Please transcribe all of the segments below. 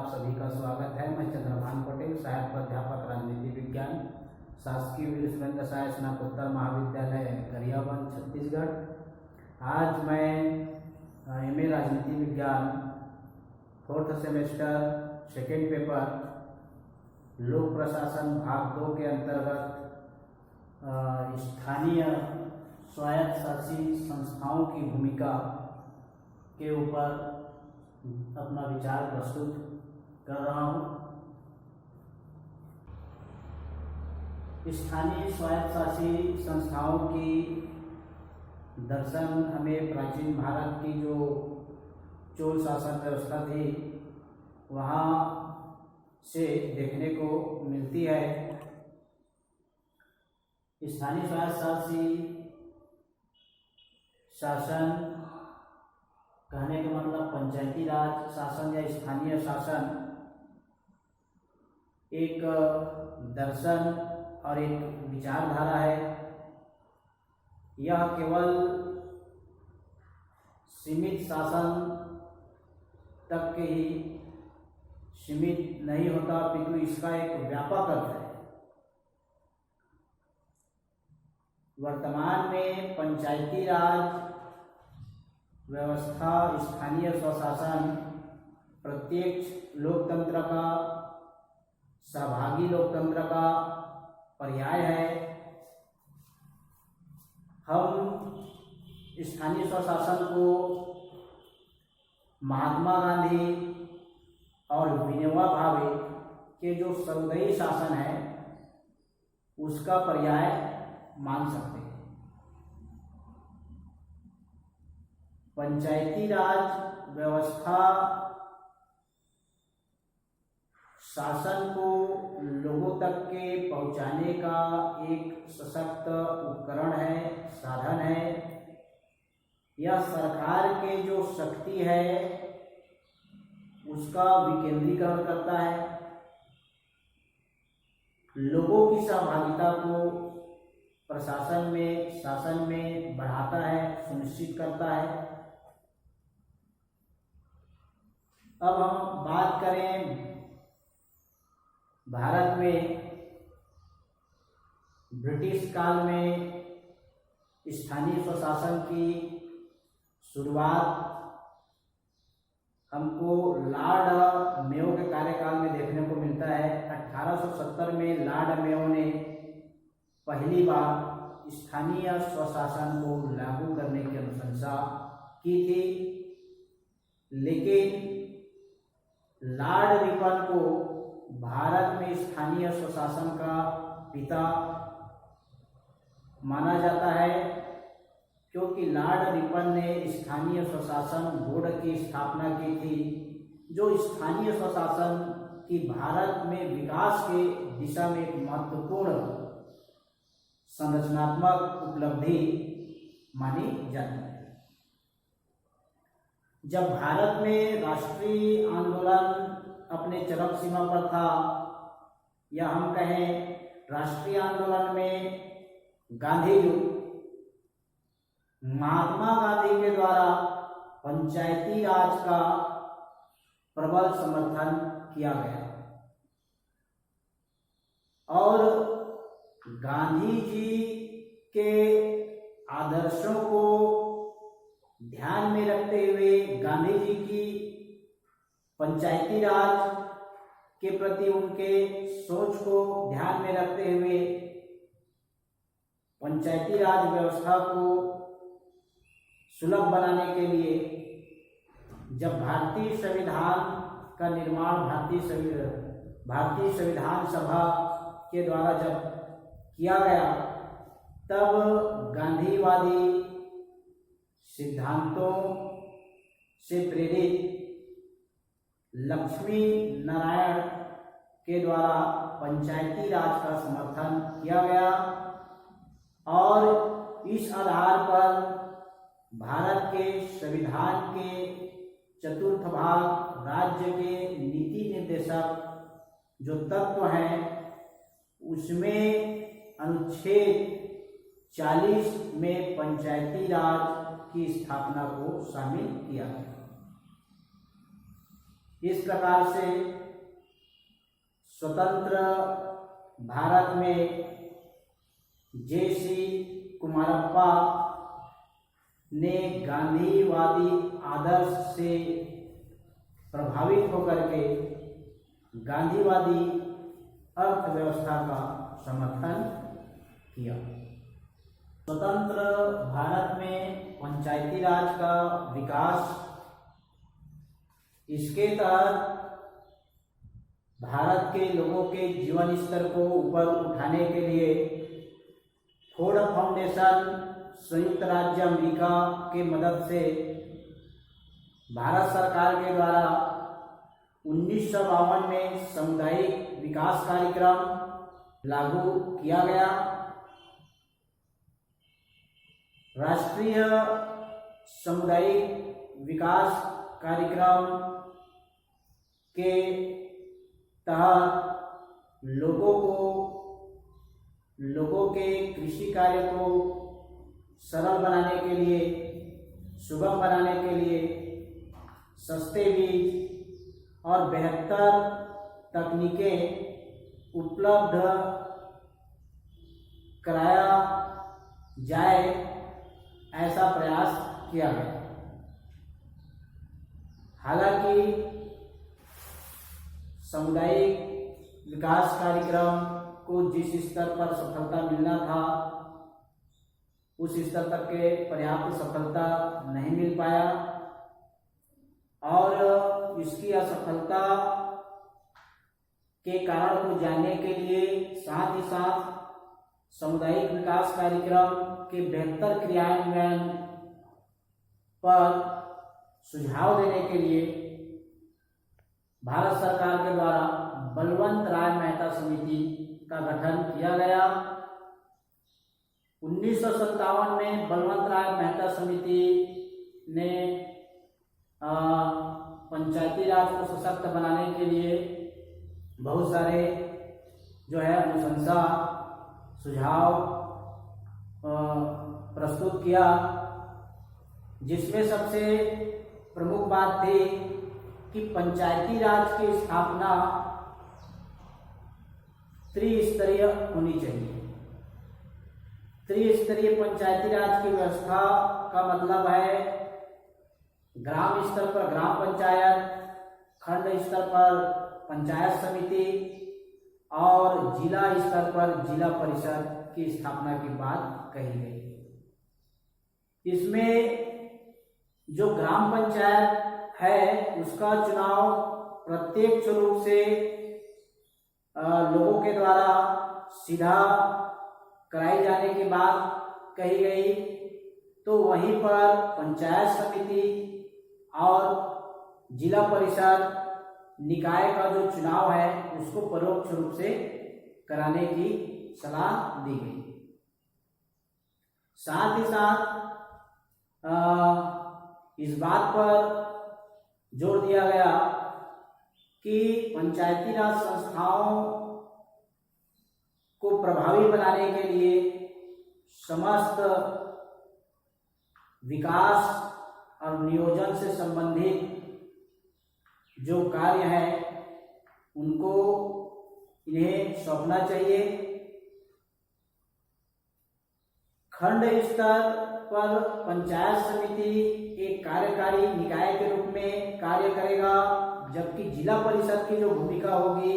आप सभी का स्वागत है। मैं चंद्रभान पटेल, सहायक प्राध्यापक राजनीति विज्ञान, शासकीय वीर सुरेंद्र साय स्नातकोत्तर महाविद्यालय गरियाबंद छत्तीसगढ़। आज मैं एमए राजनीति विज्ञान 4th सेमेस्टर सेकेंड पेपर लोक प्रशासन भाग 2 के अंतर्गत स्थानीय स्वायत्त शासी संस्थाओं की भूमिका के ऊपर अपना विचार प्रस्तुत कर रहा हूँ। स्थानीय स्वायत्त शासी संस्थाओं की दर्शन हमें प्राचीन भारत की जो चोल शासन व्यवस्था थी वहाँ से देखने को मिलती है। स्थानीय स्वायत्त शासी शासन कहने का मतलब पंचायती राज शासन या स्थानीय शासन एक दर्शन और एक विचारधारा है। यह केवल सीमित शासन तक के ही सीमित नहीं होता, अपितु इसका एक व्यापक अर्थ है। वर्तमान में पंचायती राज व्यवस्था स्थानीय स्वशासन प्रत्यक्ष लोकतंत्र का, सहभागी लोकतंत्र का पर्याय है। हम स्थानीय स्वशासन को महात्मा गांधी और विनोबा भावे के जो सर्वोदयी शासन है उसका पर्याय मान सकते हैं। पंचायती राज व्यवस्था शासन को लोगों तक के पहुंचाने का एक सशक्त उपकरण है, साधन है। यह सरकार के जो शक्ति है उसका विकेंद्रीकरण करता है, लोगों की सहभागिता को प्रशासन में, शासन में बढ़ाता है, सुनिश्चित करता है। अब हम बात करें भारत में ब्रिटिश काल में स्थानीय स्वशासन की शुरुआत हमको लॉर्ड मेयो के कार्यकाल में देखने को मिलता है। 1870 में लॉर्ड मेयो ने पहली बार स्थानीय स्वशासन को लागू करने की अनुशंसा की थी, लेकिन लॉर्ड रिपन को भारत में स्थानीय स्वशासन का पिता माना जाता है, क्योंकि लॉर्ड रिपन ने स्थानीय स्वशासन बोर्ड की स्थापना की थी, जो स्थानीय स्वशासन की भारत में विकास के दिशा में एक महत्वपूर्ण संरचनात्मक उपलब्धि मानी जाती है। जब भारत में राष्ट्रीय आंदोलन अपने चरम सीमा पर था, या हम कहें राष्ट्रीय आंदोलन में गांधी जी, महात्मा गांधी के द्वारा पंचायती राज का प्रबल समर्थन किया गया और गांधी जी के आदर्शों को ध्यान में रखते हुए गांधी जी की पंचायती राज के प्रति उनके सोच को ध्यान में रखते हुए पंचायती राज व्यवस्था को सुलभ बनाने के लिए जब भारतीय संविधान का निर्माण भारतीय संविधान सभा के द्वारा जब किया गया, तब गांधीवादी सिद्धांतों से प्रेरित लक्ष्मी नारायण के द्वारा पंचायती राज का समर्थन किया गया और इस आधार पर भारत के संविधान के चतुर्थ भाग राज्य के नीति निर्देशक जो तत्व हैं उसमें अनुच्छेद 40 में पंचायती राज की स्थापना को शामिल किया गया। इस प्रकार से स्वतंत्र भारत में जे.सी. कुमारप्पा ने गांधीवादी आदर्श से प्रभावित होकर के गांधीवादी अर्थव्यवस्था का समर्थन किया। स्वतंत्र भारत में पंचायती राज का विकास, इसके तहत भारत के लोगों के जीवन स्तर को ऊपर उठाने के लिए फोर्ड फाउंडेशन संयुक्त राज्य अमेरिका के मदद से भारत सरकार के द्वारा 1952 में सामुदायिक विकास कार्यक्रम लागू किया गया। राष्ट्रीय सामुदायिक विकास कार्यक्रम के तहत लोगों के कृषि कार्य को सरल बनाने के लिए, सुगम बनाने के लिए सस्ते बीज और बेहतर तकनीकें उपलब्ध कराया जाए, ऐसा प्रयास किया गया। हालांकि सामुदायिक विकास कार्यक्रम को जिस स्तर पर सफलता मिलना था, उस स्तर तक के पर्याप्त सफलता नहीं मिल पाया और इसकी असफलता के कारण को जानने के लिए साथ ही साथ सामुदायिक विकास कार्यक्रम के बेहतर क्रियान्वयन पर सुझाव देने के लिए भारत सरकार के द्वारा बलवंत राय मेहता समिति का गठन किया गया। 1957 में बलवंत राय मेहता समिति ने पंचायती राज को सशक्त बनाने के लिए बहुत सारे अनुशंसा सुझाव प्रस्तुत किया, जिसमें सबसे प्रमुख बात थी कि पंचायती राज की स्थापना त्रिस्तरीय होनी चाहिए। त्रिस्तरीय पंचायती राज की व्यवस्था का मतलब है ग्राम स्तर पर ग्राम पंचायत, खंड स्तर पर पंचायत समिति और जिला स्तर पर जिला परिषद की स्थापना की बात कही गई। इसमें जो ग्राम पंचायत है उसका चुनाव प्रत्यक्ष रूप से लोगों के द्वारा सीधा कराई जाने की बात कही गई, तो वहीं पर पंचायत समिति और जिला परिषद निकाय का जो चुनाव है उसको परोक्ष रूप से कराने की सलाह दी गई। साथ ही साथ इस बात पर जोर दिया गया कि पंचायती राज संस्थाओं को प्रभावी बनाने के लिए समस्त विकास और नियोजन से संबंधित जो कार्य है उनको इन्हें सौंपना चाहिए। खंड स्तर पर पंचायत समिति एक कार्यकारी निकाय के रूप में कार्य करेगा, जबकि जिला परिषद की जो भूमिका होगी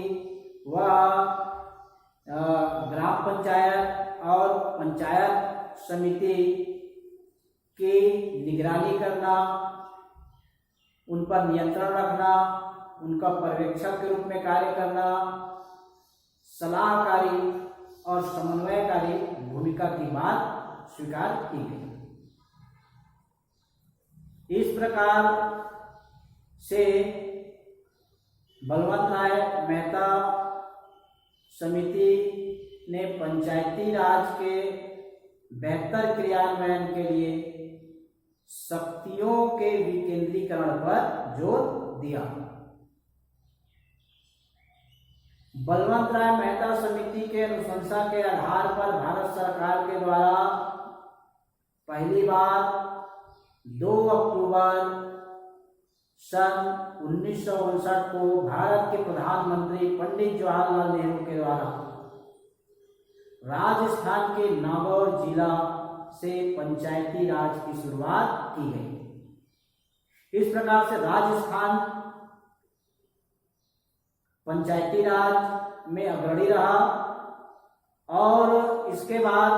वह ग्राम पंचायत और पंचायत समिति की निगरानी करना, उन पर नियंत्रण रखना, उनका पर्यवेक्षक के रूप में कार्य करना, सलाहकारी और समन्वयकारी भूमिका की बात स्वीकार की गई। इस प्रकार से बलवंत राय मेहता समिति ने पंचायती राज के बेहतर क्रियान्वयन के लिए शक्तियों के विकेंद्रीकरण पर जोर दिया। बलवंत राय मेहता समिति के अनुशंसा के आधार पर भारत सरकार के द्वारा पहली बार 2 अक्टूबर सन 1959 को भारत के प्रधानमंत्री पंडित जवाहरलाल नेहरू के द्वारा राजस्थान के नागौर जिला से पंचायती राज की शुरुआत की गई। इस प्रकार से राजस्थान पंचायती राज में अग्रणी रहा और इसके बाद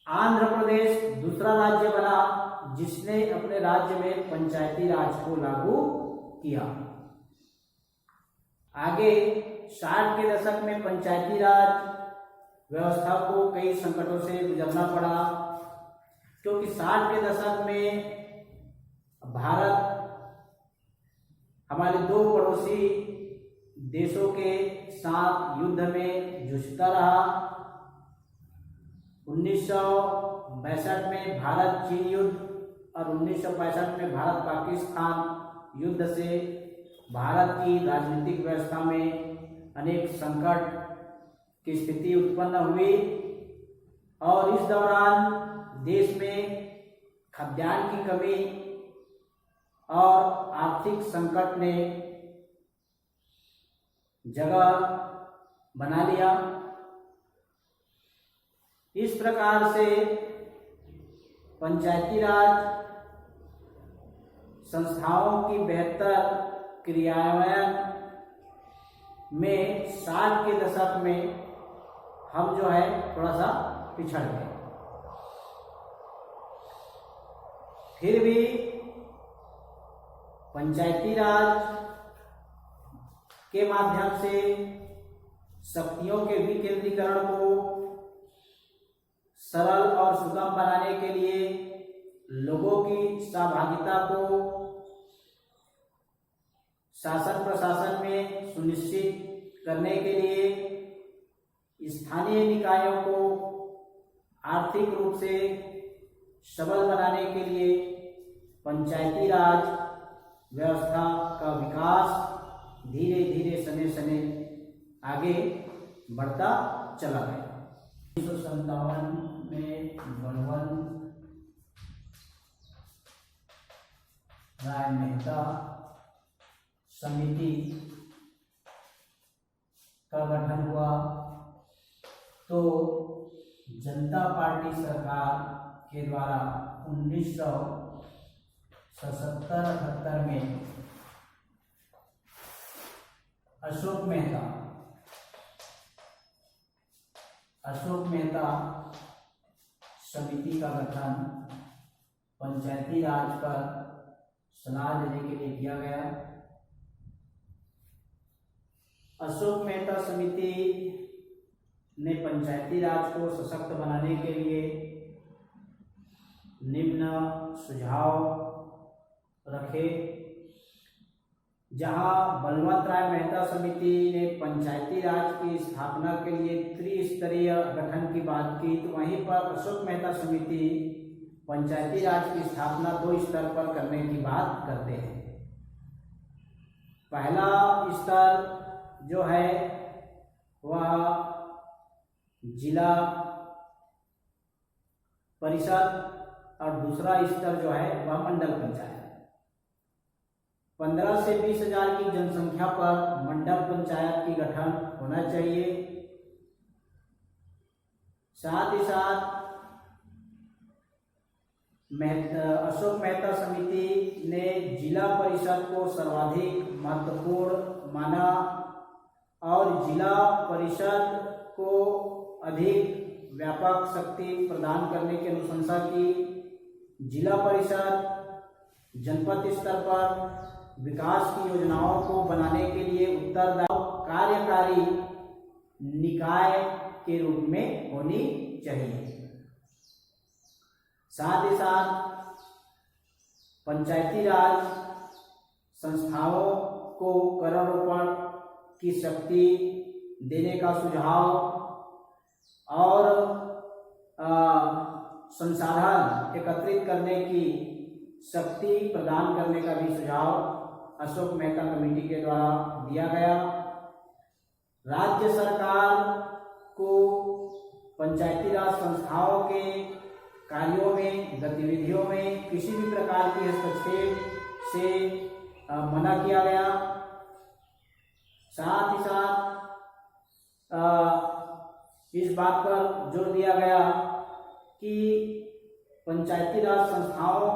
आंध्र प्रदेश दूसरा राज्य बना जिसने अपने राज्य में पंचायती राज को लागू किया। आगे 60 के दशक में पंचायती राज व्यवस्था को कई संकटों से गुजरना पड़ा, क्योंकि 60 के दशक में भारत हमारे दो पड़ोसी देशों के साथ युद्ध में जूझता रहा। 1962 में भारत चीन युद्ध और 1965 में भारत पाकिस्तान युद्ध से भारत की राजनीतिक व्यवस्था में अनेक संकट की स्थिति उत्पन्न हुई और इस दौरान देश में खाद्यान्न की कमी और आर्थिक संकट ने जगह बना लिया। इस प्रकार से पंचायती राज संस्थाओं की बेहतर क्रियान्वयन में 60 के दशक में हम जो है थोड़ा सा पिछड़ गए। फिर भी पंचायती राज के माध्यम से शक्तियों के विकेंद्रीकरण को सरल और सुगम बनाने के लिए लोगों की सहभागिता को शासन प्रशासन में सुनिश्चित करने के लिए स्थानीय निकायों को आर्थिक रूप से सबल बनाने के लिए पंचायती राज व्यवस्था का विकास धीरे धीरे समय समय आगे बढ़ता चला गया। 1957 में बलवंत राय मेहता समिति का गठन हुआ तो जनता पार्टी सरकार के द्वारा 1977-78 में अशोक मेहता समिति का गठन पंचायती राज पर सलाह देने के लिए किया गया। अशोक मेहता समिति ने पंचायती राज को सशक्त बनाने के लिए निम्न सुझाव रखे। जहां बलवंत राय मेहता समिति ने पंचायती राज की स्थापना के लिए त्रिस्तरीय गठन की बात की, तो वहीं पर अशोक मेहता समिति पंचायती राज की स्थापना 2 स्तर पर करने की बात करते हैं। पहला स्तर जो है वह जिला परिषद और दूसरा स्तर जो है वह मंडल पंचायत। 15 से 20 हजार की जनसंख्या पर मंडल पंचायत की गठन होना चाहिए। साथ ही साथ अशोक मेहता समिति ने जिला परिषद को सर्वाधिक महत्वपूर्ण माना और जिला परिषद को अधिक व्यापक शक्ति प्रदान करने की अनुशंसा की। जिला परिषद जनपद स्तर पर विकास की योजनाओं को बनाने के लिए उत्तरदायी कार्यकारी निकाय के रूप में होनी चाहिए। साथ ही साथ पंचायती राज संस्थाओं को करारोपण की शक्ति देने का सुझाव और संसाधन एकत्रित करने की शक्ति प्रदान करने का भी सुझाव अशोक मेहता कमेटी के द्वारा दिया गया। राज्य सरकार को पंचायती राज संस्थाओं के कार्यों में, गतिविधियों में किसी भी प्रकार की हस्तक्षेप से मना किया गया। साथ ही साथ इस बात पर जोर दिया गया कि पंचायती राज संस्थाओं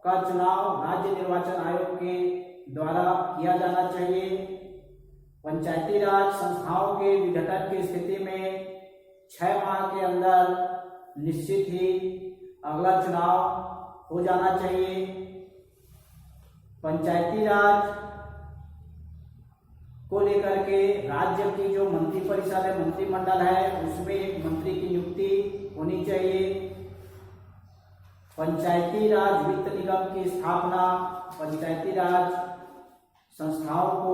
का चुनाव राज्य निर्वाचन आयोग के द्वारा किया जाना चाहिए। पंचायती राज संस्थाओं के विघटन की स्थिति में 6 माह के अंदर निश्चित ही अगला चुनाव हो जाना चाहिए। पंचायती राज को लेकर के राज्य की जो मंत्री परिषद है, मंत्रिमंडल है, उसमें एक मंत्री की नियुक्ति होनी चाहिए। पंचायती राज वित्त निगम की स्थापना पंचायती राज संस्थाओं को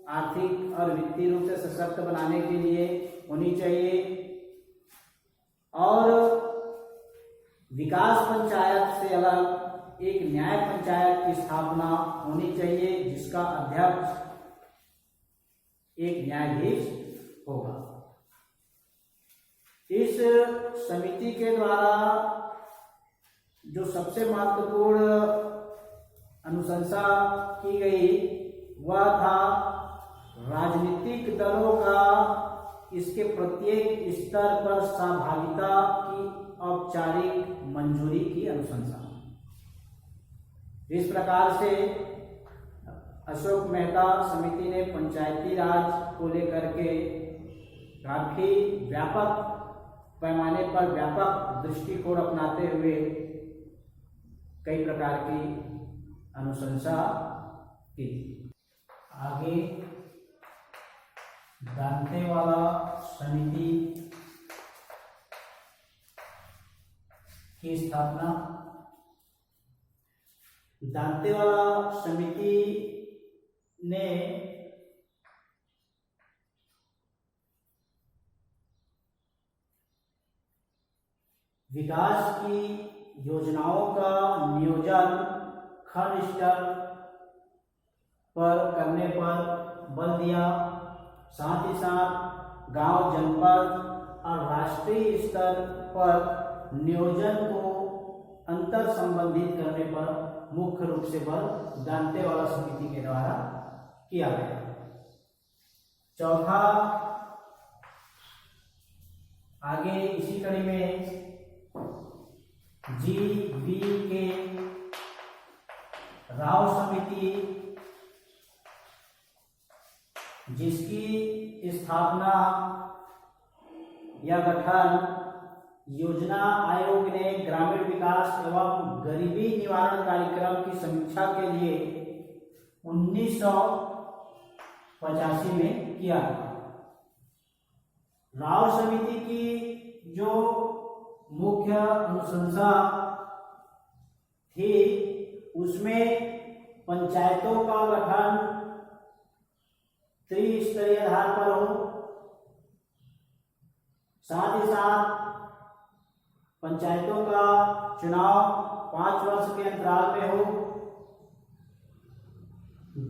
आर्थिक और वित्तीय रूप से सशक्त बनाने के लिए होनी चाहिए। और विकास पंचायत से अलग एक न्याय पंचायत की स्थापना होनी चाहिए, जिसका अध्यक्ष एक न्यायाधीश होगा। इस समिति के द्वारा जो सबसे महत्वपूर्ण अनुशंसा की गई वह था राजनीतिक दलों का इसके प्रत्येक स्तर पर सहभागिता की औपचारिक मंजूरी की अनुशंसा। इस प्रकार से अशोक मेहता समिति ने पंचायती राज को लेकर के काफी व्यापक पैमाने पर व्यापक दृष्टिकोण अपनाते हुए कई प्रकार की अनुशंसा की। आगे दांतेवाड़ा समिति की स्थापना। दांतेवाड़ा समिति ने विकास की योजनाओं का नियोजन खंड स्तर पर करने पर बल दिया। साथ ही साथ गांव, जनपद और राष्ट्रीय स्तर पर नियोजन को अंतर संबंधित करने पर मुख्य रूप से बल दांतेवाड़ा समिति के द्वारा किया गया। चौथा, आगे इसी कड़ी में GV के राव समिति, जिसकी स्थापना या गठन योजना आयोग ने ग्रामीण विकास एवं गरीबी निवारण कार्यक्रम की समीक्षा के लिए 1985 में किया। राव समिति की जो मुख्य अनुशंसा थी उसमें पंचायतों का गठन त्रिस्तरीय आधार पर हो, साथ ही साथ पंचायतों का चुनाव 5 वर्ष के अंतराल में हो,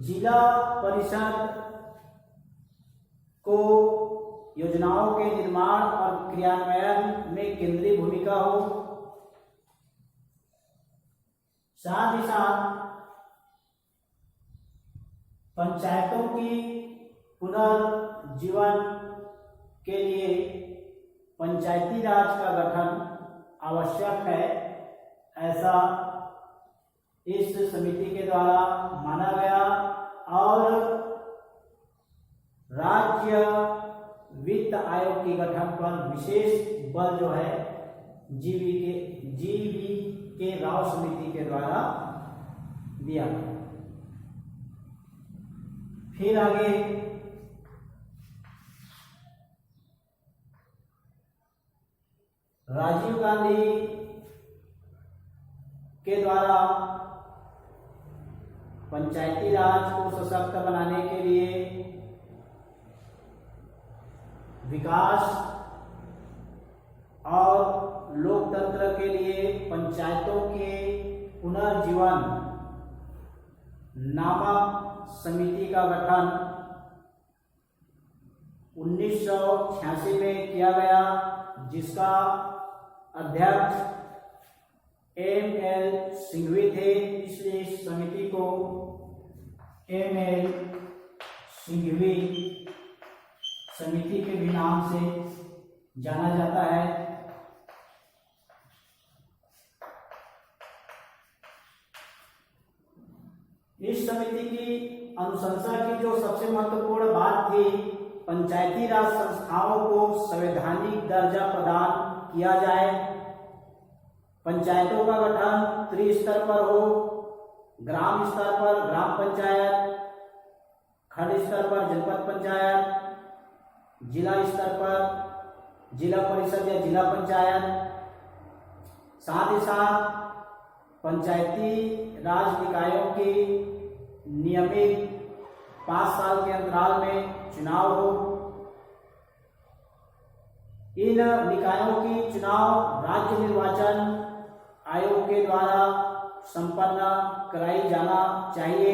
जिला परिषद को योजनाओं के निर्माण और क्रियान्वयन में केंद्रीय भूमिका हो, साथ ही साथ पंचायतों की पुनर्जीवन के लिए पंचायती राज का गठन आवश्यक है, ऐसा इस समिति के द्वारा माना गया। और राज्य वित्त आयोग के गठन पर विशेष बल जो है जीवी के राव समिति के द्वारा दिया। फिर आगे राजीव गांधी के द्वारा पंचायती राज को सशक्त बनाने के लिए विकास और लोकतंत्र के लिए पंचायतों के पुनर्जीवन नामक समिति का गठन 1986 में किया गया, जिसका अध्यक्ष एम.एल. सिंघवी थे, इसलिए इस समिति को एम.एल. सिंघवी समिति के भी नाम से जाना जाता है। इस समिति की अनुशंसा की जो सबसे महत्वपूर्ण बात थी, पंचायती राज संस्थाओं को संवैधानिक दर्जा प्रदान किया जाए, पंचायतों का गठन त्रिस्तर पर हो, ग्राम स्तर पर ग्राम पंचायत, खंड स्तर पर जनपद पंचायत, जिला स्तर पर जिला परिषद या जिला पंचायत, साथ ही साथ पंचायती राज निकायों की नियमित 5 साल के अंतराल में चुनाव हो। इन निकायों की चुनाव राज्य निर्वाचन आयोग के द्वारा संपन्न कराई जाना चाहिए।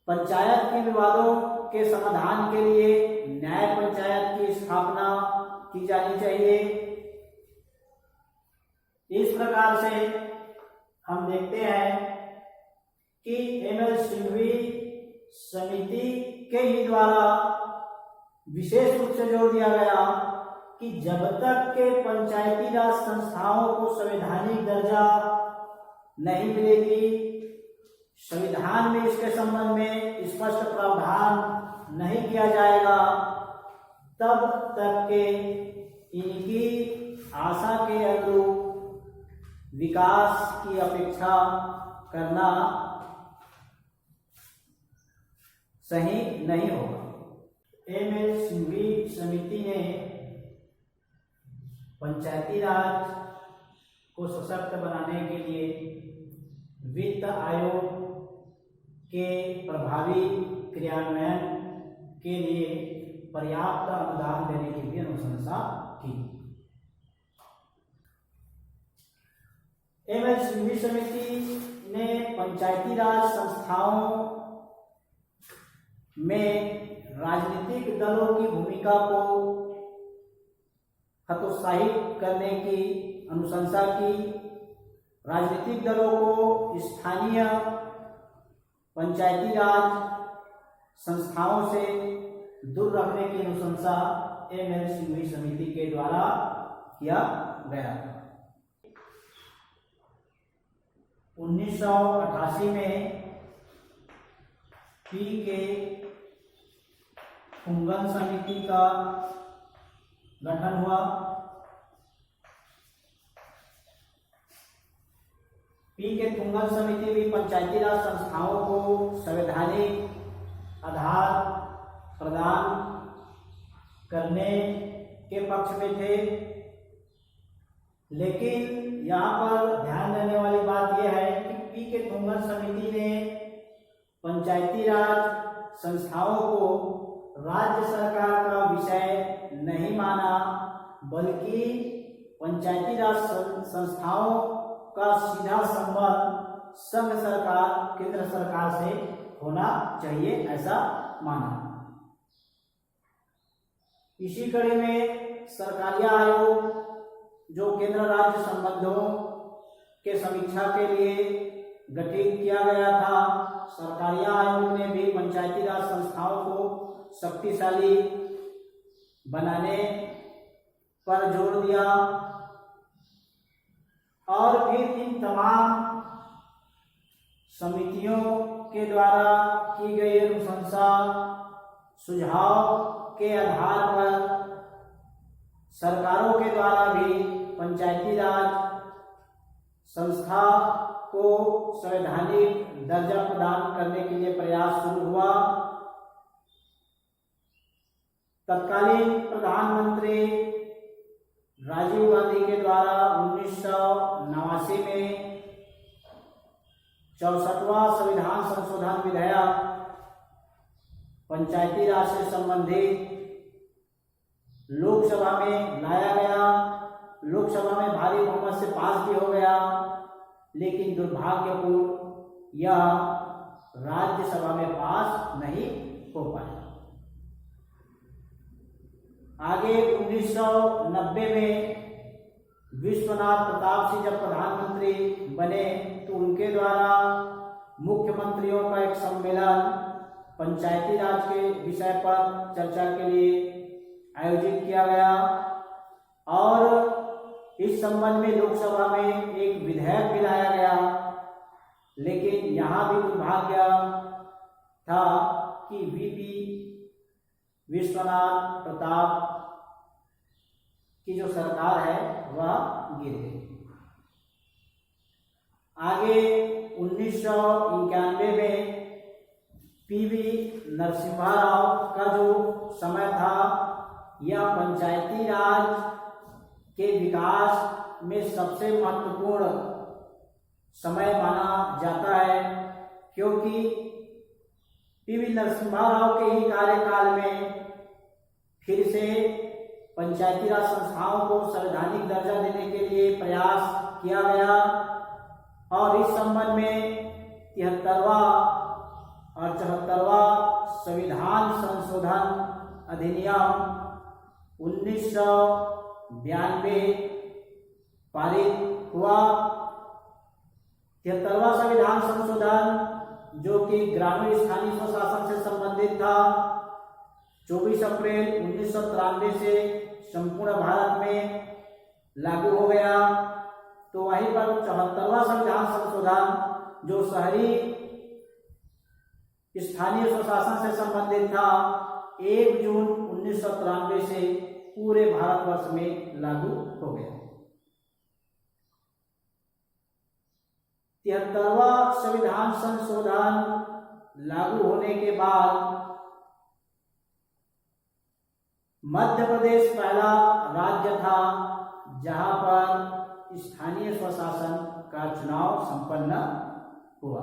पंचायत के विवादों के समाधान के लिए न्याय पंचायत की स्थापना की जानी चाहिए। इस प्रकार से हम देखते हैं कि एम.एल. सिंघवी समिति के ही द्वारा विशेष रूप से जोर दिया गया कि जब तक के पंचायती राज संस्थाओं को संवैधानिक दर्जा नहीं मिलेगी, संविधान में इसके संबंध में स्पष्ट प्रावधान नहीं किया जाएगा, तब तक के इनकी आशा के अनुरूप विकास की अपेक्षा करना सही नहीं होगा। एम.एल. सिंघवी समिति ने पंचायती राज को सशक्त बनाने के लिए वित्त आयोग के प्रभावी क्रियान्वयन के लिए पर्याप्त अनुदान देने की भी अनुशंसा की। एम.एल. सिंघवी समिति ने पंचायती राज संस्थाओं में राजनीतिक दलों की भूमिका को हतोत्साहित करने की अनुशंसा की। राजनीतिक दलों को स्थानीय पंचायती राज संस्थाओं से दूर रखने की अनुशंसा एम.एल. सिंघवी समिति के द्वारा किया गया। 1988 में पी के फुंगन समिति का गठन हुआ। पी के फुंगन समिति भी पंचायती राज संस्थाओं को संवैधानिक आधार प्रदान करने के पक्ष में थे, लेकिन यहाँ पर ध्यान देने वाली बात यह है कि पी के फुंगन समिति ने पंचायती राज संस्थाओं को राज्य सरकार का विषय नहीं माना, बल्कि पंचायती राज संस्थाओं का सीधा संबंध संघ सरकार केंद्र सरकार से होना चाहिए, ऐसा माना। इसी कड़ी में सरकारिया आयोग जो केंद्र राज्य संबंधों के समीक्षा के लिए गठित किया गया था, सरकारिया आयोग ने भी पंचायती राज संस्थाओं को शक्तिशाली बनाने पर जोर दिया और फिर इन तमाम समितियों के द्वारा की गई अनुशंसा सुझाव के आधार पर सरकारों के द्वारा भी पंचायती राज संस्था को संवैधानिक दर्जा प्रदान करने के लिए प्रयास शुरू हुआ। तत्कालीन प्रधानमंत्री राजीव गांधी के द्वारा 1989 में 64वां संविधान संशोधन विधेयक पंचायती राज से संबंधित लोकसभा में लाया गया। लोकसभा में भारी बहुमत से पास भी हो गया, लेकिन दुर्भाग्यपूर्ण यह राज्यसभा में पास नहीं हो पाया। आगे 1990 में विश्वनाथ प्रताप सिंह जब प्रधानमंत्री बने तो उनके द्वारा मुख्यमंत्रियों का एक सम्मेलन पंचायती राज के विषय पर चर्चा के लिए आयोजित किया गया और इस संबंध में लोकसभा में एक विधेयक भी लाया गया। लेकिन यहाँ भी दुर्भाग्य था कि वीपी विश्वनाथ प्रताप की जो सरकार है वह गिर गई। आगे 1991 में पीवी नरसिम्हा राव का जो समय था यह पंचायती राज के विकास में सबसे महत्वपूर्ण समय माना जाता है, क्योंकि पीवी नरसिम्हा राव के ही कार्यकाल में फिर से पंचायती राज संस्थाओं को संवैधानिक दर्जा देने के लिए प्रयास किया गया और इस संबंध में 73वां और 74वां संविधान संशोधन अधिनियम 1992 पारित हुआ। 73वां संविधान संशोधन जो कि ग्रामीण स्थानीय स्वशासन से संबंधित था 24 अप्रैल 1993 से संपूर्ण भारत में लागू हो गया। तो वहीं पर 74वां संविधान संशोधन जो शहरी स्थानीय स्वशासन से संबंधित था 1 जून 1993 से पूरे भारतवर्ष में लागू हो गया। 73वां संविधान संशोधन लागू होने के बाद मध्य प्रदेश पहला राज्य था जहां पर स्थानीय स्वशासन का चुनाव संपन्न हुआ।